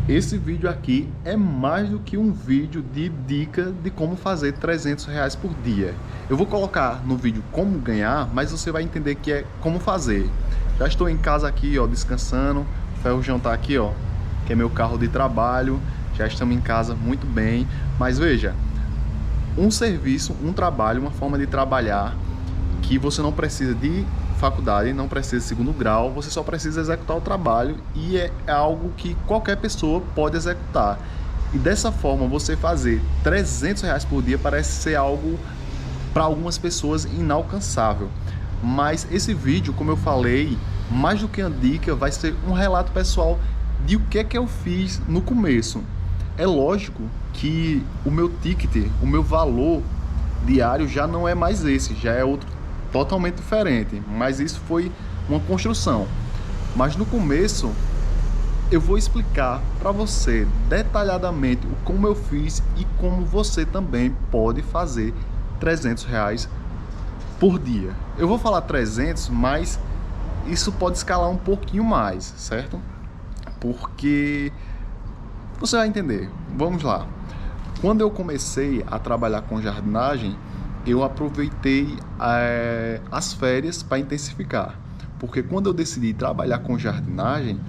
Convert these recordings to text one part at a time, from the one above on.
Esse vídeo aqui é mais do que um vídeo de dica de como fazer R$ 300 por dia. Eu vou colocar no vídeo como ganhar, mas você vai entender que é como fazer. Já estou em casa aqui, ó, descansando. O Ferrujão tá aqui, ó, que é meu carro de trabalho. Já estamos em casa muito bem. Mas veja, um serviço, um trabalho, uma forma de trabalhar que você não precisa de faculdade, não precisa de segundo grau, você só precisa executar o trabalho e é algo que qualquer pessoa pode executar. E dessa forma, você fazer R$ 300 por dia parece ser algo para algumas pessoas inalcançável. Mas esse vídeo, como eu falei, mais do que uma dica, vai ser um relato pessoal de o que é que eu fiz no começo. É lógico que o meu ticket, o meu valor diário já não é mais esse, já é outro totalmente diferente, mas isso foi uma construção. Mas no começo eu vou explicar para você detalhadamente o como eu fiz e como você também pode fazer R$ 300 por dia. Eu vou falar 300, mas isso pode escalar um pouquinho mais, certo? Porque você vai entender. Vamos lá. Quando eu comecei a trabalhar com jardinagem, eu aproveitei as férias para intensificar. Porque quando eu decidi trabalhar com jardinagem,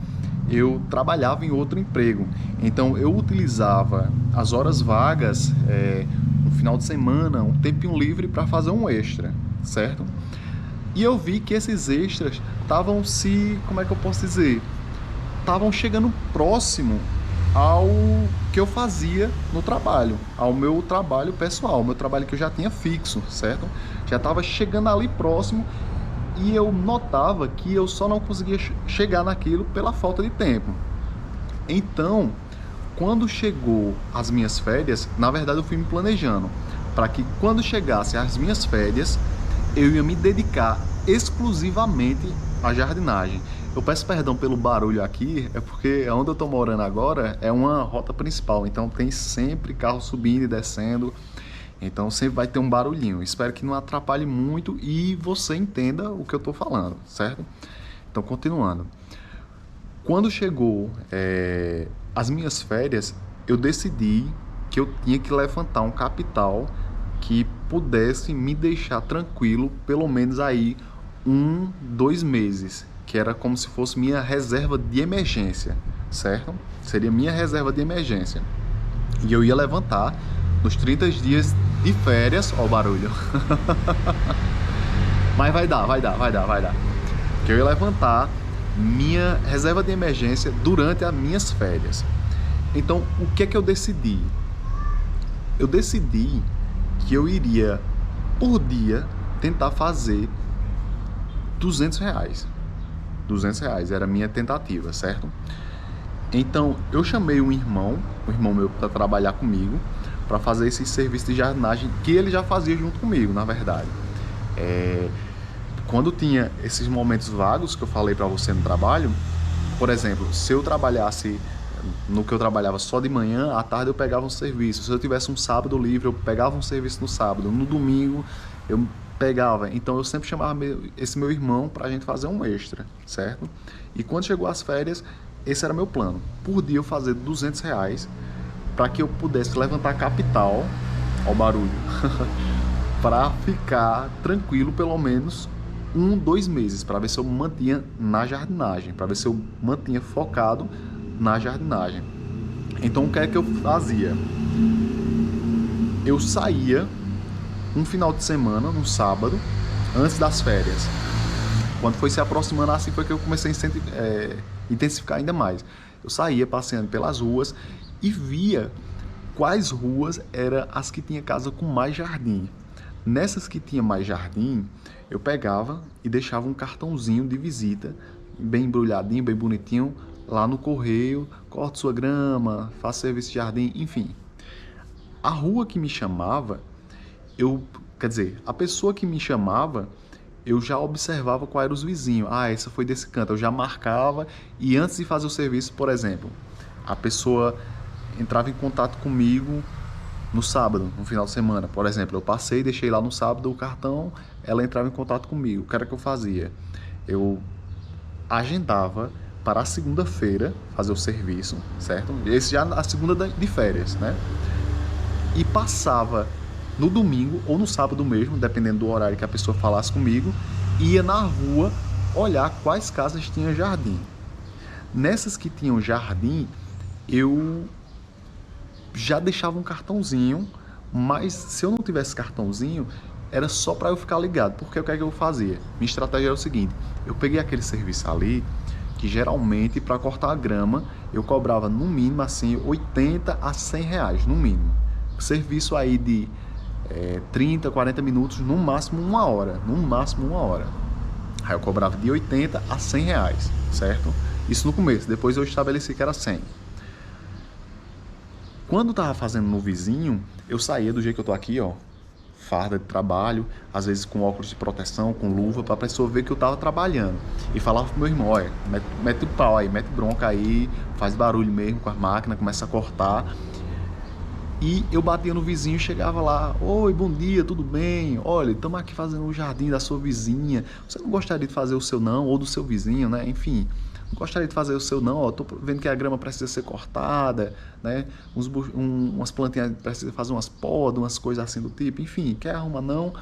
eu trabalhava em outro emprego. Então eu utilizava as horas vagas, no final de semana, um tempinho livre para fazer um extra, certo? E eu vi que esses extras estavam como é que eu posso dizer? Estavam chegando próximo ao que eu fazia no trabalho, ao meu trabalho pessoal, meu trabalho que eu já tinha fixo, certo? Já estava chegando ali próximo e eu notava que eu só não conseguia chegar naquilo pela falta de tempo. Então, quando chegou as minhas férias, na verdade eu fui me planejando para que quando chegasse as minhas férias, eu ia me dedicar exclusivamente à jardinagem. Eu peço perdão pelo barulho aqui, é porque onde eu tô morando agora é uma rota principal, então tem sempre carro subindo e descendo, então sempre vai ter um barulhinho. Espero que não atrapalhe muito e você entenda o que eu tô falando, certo? Então, continuando. Quando chegou as minhas férias, eu decidi que eu tinha que levantar um capital que pudesse me deixar tranquilo, pelo menos aí 2 meses, que era como se fosse minha reserva de emergência, certo? Seria minha reserva de emergência. E eu ia levantar nos 30 dias de férias, ó o barulho. Mas vai dar. Que eu ia levantar minha reserva de emergência durante as minhas férias. Então, o que é que eu decidi? Eu decidi que eu iria, por dia, tentar fazer R$ 200. R$ 200 era a minha tentativa, certo? Então, eu chamei um irmão meu para trabalhar comigo, para fazer esse serviço de jardinagem que ele já fazia junto comigo, na verdade. Quando tinha esses momentos vagos que eu falei para você no trabalho, por exemplo, se eu trabalhasse no que eu trabalhava só de manhã, à tarde eu pegava um serviço. Se eu tivesse um sábado livre, eu pegava um serviço no sábado. No domingo, eu pegava. Então eu sempre chamava esse meu irmão pra gente fazer um extra, certo? E quando chegou as férias, esse era meu plano. Por dia eu fazer R$ 200 para que eu pudesse levantar capital, ao barulho, para ficar tranquilo pelo menos 2 meses, para ver se eu mantinha na jardinagem, para ver se eu mantinha focado na jardinagem. Então o que é que eu fazia? Eu saía um final de semana, no sábado, antes das férias. Quando foi se aproximando assim, foi que eu comecei a intensificar ainda mais. Eu saía passeando pelas ruas e via quais ruas eram as que tinha casa com mais jardim. Nessas que tinha mais jardim, eu pegava e deixava um cartãozinho de visita, bem embrulhadinho, bem bonitinho, lá no correio, corte sua grama, faça serviço de jardim, enfim. A rua que me chamava, a pessoa que me chamava, eu já observava quais eram os vizinhos. Ah, essa foi desse canto, eu já marcava e antes de fazer o serviço, por exemplo, a pessoa entrava em contato comigo no sábado, no final de semana, por exemplo, eu passei, deixei lá no sábado o cartão, ela entrava em contato comigo. O que era que eu fazia? Eu agendava para a segunda-feira fazer o serviço, certo? Esse já a segunda de férias, né? E passava no domingo ou no sábado mesmo, dependendo do horário que a pessoa falasse comigo, ia na rua olhar quais casas tinham jardim. Nessas que tinham jardim, eu já deixava um cartãozinho, mas se eu não tivesse cartãozinho, era só para eu ficar ligado, porque o que é que eu fazia? Minha estratégia era o seguinte: eu peguei aquele serviço ali, que geralmente para cortar a grama eu cobrava no mínimo assim 80 a 100 reais, no mínimo. Serviço aí de 30, 40 minutos, no máximo uma hora, Aí eu cobrava de 80 a 100 reais, certo? Isso no começo, depois eu estabeleci que era 100. Quando eu tava fazendo no vizinho, eu saía do jeito que eu tô aqui, ó, farda de trabalho, às vezes com óculos de proteção, com luva, pra pessoa ver que eu tava trabalhando. E falava pro meu irmão: olha, mete o pau aí, mete bronca aí, faz barulho mesmo com as máquinas, começa a cortar. E eu batia no vizinho e chegava lá: oi, bom dia, tudo bem? Olha, estamos aqui fazendo o jardim da sua vizinha. Você não gostaria de fazer o seu não? Ou do seu vizinho, né? Enfim, não gostaria de fazer o seu não? Ó, tô vendo que a grama precisa ser cortada, né? Umas plantinhas precisam fazer umas podas, umas coisas assim do tipo. Enfim, quer arrumar não?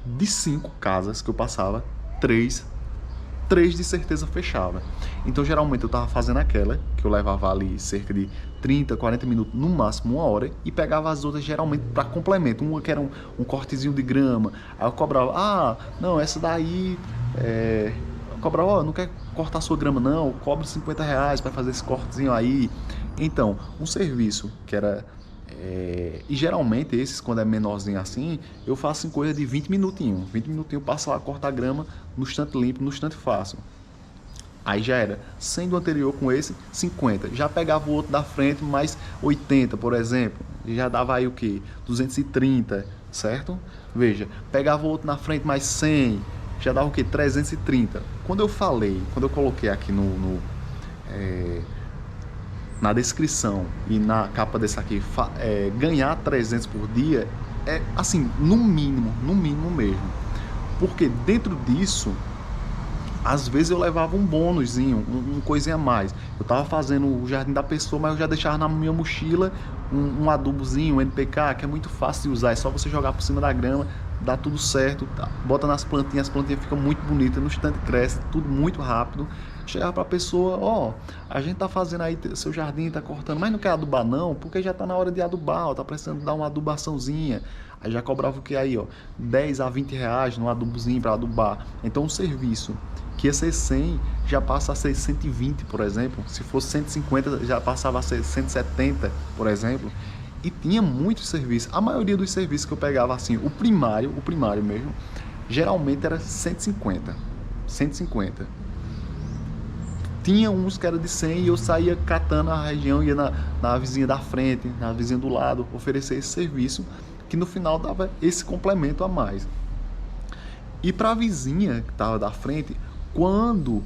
De 5 casas que eu passava, 3 de certeza fechava. Então geralmente eu tava fazendo aquela que eu levava ali cerca de 30, 40 minutos, no máximo uma hora, e pegava as outras geralmente para complemento. Uma que era um cortezinho de grama, aí eu cobrava: não, essa daí eu cobrava: não quer cortar sua grama não, eu cobro 50 reais para fazer esse cortezinho aí. Então, um serviço que era e geralmente esses, quando é menorzinho assim, eu faço em coisa de 20 minutinhos. 20 minutinhos eu passo lá, corto a grama no instante limpo, no instante fácil. Aí já era 100 do anterior com esse, 50. Já pegava o outro da frente, mais 80, por exemplo. Já dava aí o quê? 230, certo? Veja, pegava o outro na frente, mais 100. Já dava o quê? 330. Quando eu coloquei aqui na descrição e na capa desse aqui, ganhar 300 por dia, é assim, no mínimo mesmo. Porque dentro disso, às vezes eu levava um bônusinho, um coisinha a mais. Eu tava fazendo o jardim da pessoa, mas eu já deixava na minha mochila um adubozinho, um NPK, que é muito fácil de usar. É só você jogar por cima da grama, dá tudo certo, tá? Bota nas plantinhas, as plantinhas ficam muito bonitas, no instante cresce, tudo muito rápido. Chegar pra pessoa: ó, a gente tá fazendo aí, seu jardim tá cortando, mas não quer adubar não, porque já tá na hora de adubar, ó, tá precisando dar uma adubaçãozinha. Aí já cobrava o que aí, ó, 10 a 20 reais no adubozinho pra adubar. Então o serviço que ia ser 100 já passa a ser 120, por exemplo. Se fosse 150, já passava a ser 170, por exemplo. E tinha muitos serviços. A maioria dos serviços que eu pegava assim, o primário mesmo, geralmente era 150. Tinha uns que era de 100 e eu saía catando a região, ia na vizinha da frente, na vizinha do lado, oferecer esse serviço, que no final dava esse complemento a mais. E para a vizinha que estava da frente, quando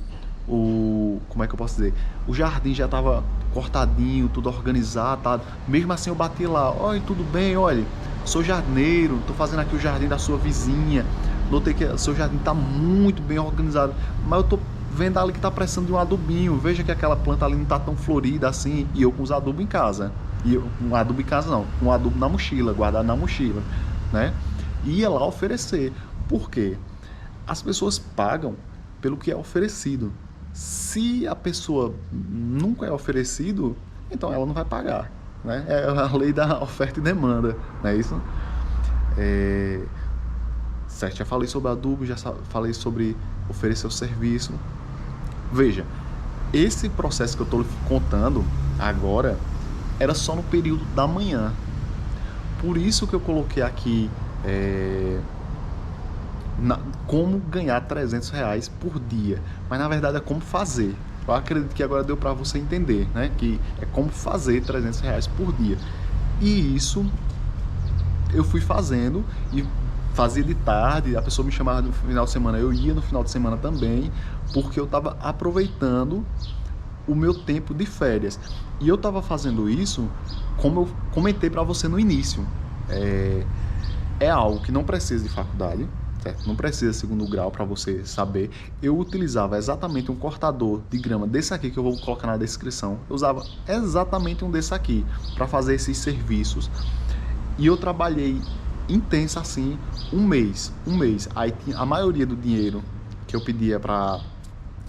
como é que eu posso dizer? O jardim já estava cortadinho, tudo organizado, tá? Mesmo assim eu bati lá: oi, tudo bem? Olha, sou jardineiro, tô fazendo aqui o jardim da sua vizinha, notei que o seu jardim tá muito bem organizado, mas eu tô vendo ali que tá precisando de um adubinho, veja que aquela planta ali não tá tão florida assim, e eu com os adubos em casa. Um adubo em casa não, um adubo na mochila, guardado na mochila, né? Ia lá oferecer. Por quê? As pessoas pagam pelo que é oferecido. Se a pessoa nunca é oferecido, então ela não vai pagar, né? É a lei da oferta e demanda, não é isso? Certo, já falei sobre adubo, já falei sobre oferecer o serviço. Veja, esse processo que eu estou contando agora era só no período da manhã. Por isso que eu coloquei aqui como ganhar 300 reais por dia. Mas na verdade é como fazer. Eu acredito que agora deu para você entender, né? Que é como fazer 300 reais por dia. E isso eu fui fazendo e fazia de tarde, a pessoa me chamava no final de semana, eu ia no final de semana também, porque eu estava aproveitando o meu tempo de férias. E eu estava fazendo isso, como eu comentei para você no início, é algo que não precisa de faculdade, certo? Não precisa segundo grau para você saber. Eu utilizava exatamente um cortador de grama desse aqui que eu vou colocar na descrição. Eu usava exatamente um desse aqui para fazer esses serviços. E eu trabalhei intenso assim um mês. Aí a maioria do dinheiro que eu pedia para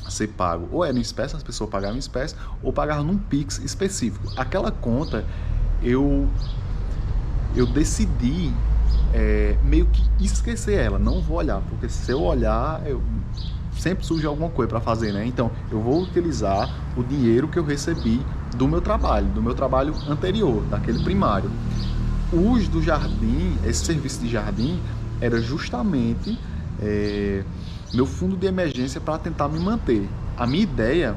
ser pago ou era em espécie, as pessoas pagavam em espécie, ou pagavam num Pix específico. Aquela conta eu decidi meio que esquecer ela, não vou olhar, porque se eu olhar, sempre surge alguma coisa para fazer, né? Então eu vou utilizar o dinheiro que eu recebi do meu trabalho anterior, daquele primário. Os do jardim, esse serviço de jardim, era justamente meu fundo de emergência para tentar me manter. A minha ideia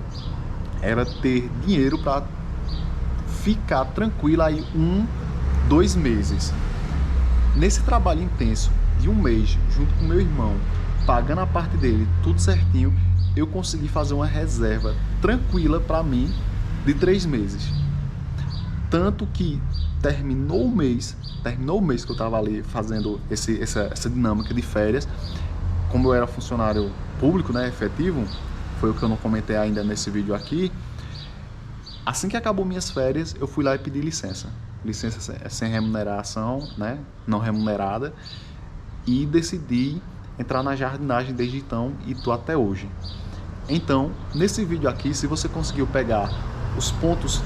era ter dinheiro para ficar tranquilo aí 2 meses. Nesse trabalho intenso de um mês, junto com meu irmão, pagando a parte dele, tudo certinho, eu consegui fazer uma reserva tranquila para mim de 3 meses. Tanto que terminou o mês que eu estava ali fazendo essa dinâmica de férias. Como eu era funcionário público, né, efetivo, foi o que eu não comentei ainda nesse vídeo aqui. Assim que acabou minhas férias, eu fui lá e pedi licença sem remuneração, né, não remunerada, e decidi entrar na jardinagem desde então e tô até hoje. Então, nesse vídeo aqui, se você conseguiu pegar os pontos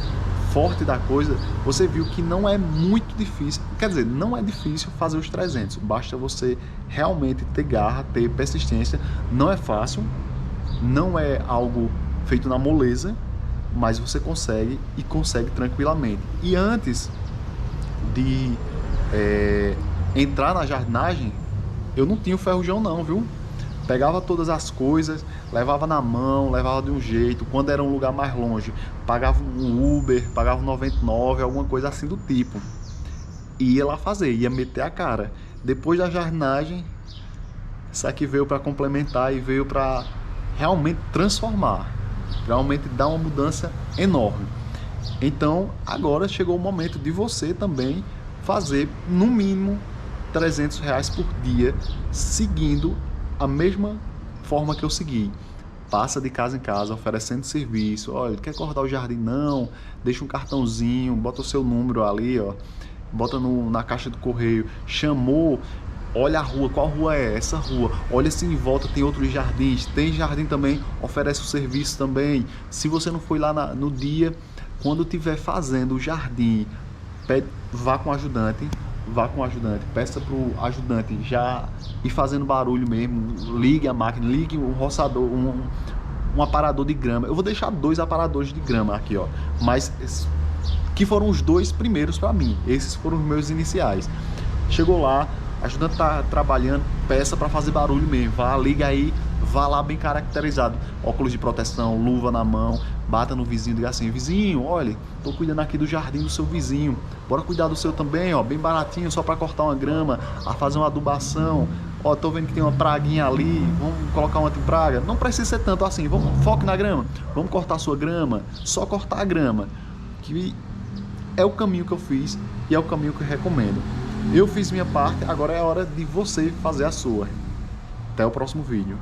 fortes da coisa, você viu que não é muito difícil, quer dizer, não é difícil fazer os 300, basta você realmente ter garra, ter persistência. Não é fácil, não é algo feito na moleza, mas você consegue e consegue tranquilamente. E antes de entrar na jardinagem, eu não tinha o ferrujão não, viu? Pegava todas as coisas, levava na mão, levava de um jeito. Quando era um lugar mais longe, pagava um Uber, pagava um 99, alguma coisa assim do tipo. E ia lá fazer, ia meter a cara. Depois da jardinagem, isso aqui veio para complementar e veio para realmente transformar, realmente dar uma mudança enorme. Então, agora chegou o momento de você também fazer, no mínimo, R$300 por dia, seguindo a mesma forma que eu segui. Passa de casa em casa, oferecendo serviço. Olha, quer cortar o jardim? Não. Deixa um cartãozinho, bota o seu número ali, ó. Bota na caixa do correio. Chamou, olha a rua, qual rua é? Essa rua. Olha se em volta tem outros jardins. Tem jardim também, oferece o serviço também. Se você não foi lá no dia, quando estiver fazendo o jardim, vá com o ajudante. Peça pro ajudante já ir fazendo barulho mesmo, ligue a máquina, ligue um roçador, um aparador de grama. Eu vou deixar 2 aparadores de grama aqui, ó, mas que foram os 2 primeiros para mim, esses foram os meus iniciais. Chegou lá, a ajudante tá trabalhando, peça para fazer barulho mesmo, vá, liga aí, vá lá bem caracterizado, óculos de proteção, luva na mão, bata no vizinho, diga assim: vizinho, olha, tô cuidando aqui do jardim do seu vizinho, bora cuidar do seu também, ó, bem baratinho, só para cortar uma grama, a fazer uma adubação, ó, tô vendo que tem uma praguinha ali, vamos colocar uma antipraga. Não precisa ser tanto assim, foque na grama, vamos cortar a sua grama, só cortar a grama, que é o caminho que eu fiz e é o caminho que eu recomendo. Eu fiz minha parte, agora é a hora de você fazer a sua. Até o próximo vídeo.